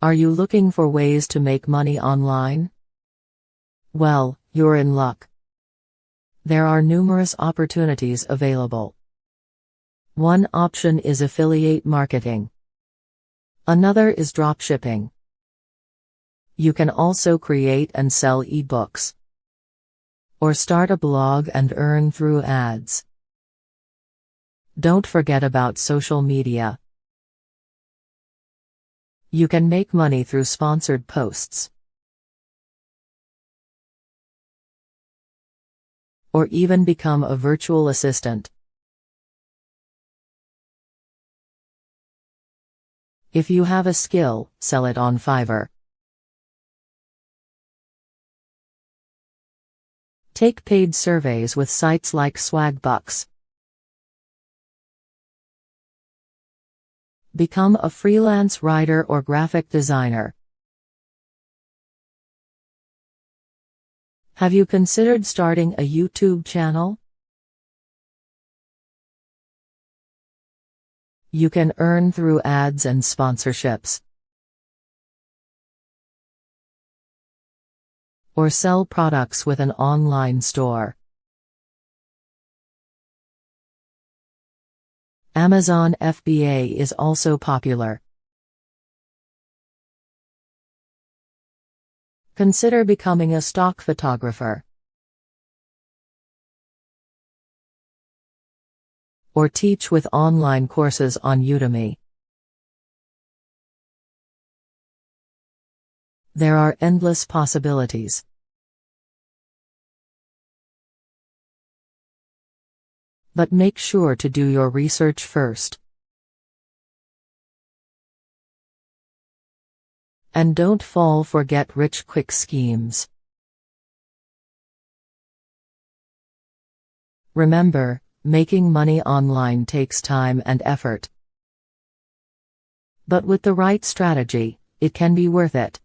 Are you looking for ways to make money online? Well, you're in luck. There are numerous opportunities available. One option is affiliate marketing. Another is dropshipping. You can also create and sell ebooks. Or start a blog and earn through ads. Don't forget about social media. You can make money through sponsored posts. Or even become a virtual assistant. If you have a skill, sell it on Fiverr. Take paid surveys with sites like Swagbucks. Become a freelance writer or graphic designer. Have you considered starting a YouTube channel? You can earn through ads and sponsorships. Or sell products with an online store. Amazon FBA is also popular. Consider becoming a stock photographer. Or teach with online courses on Udemy. There are endless possibilities. But make sure to do your research first. And don't fall for get-rich-quick schemes. Remember, making money online takes time and effort. But with the right strategy, it can be worth it.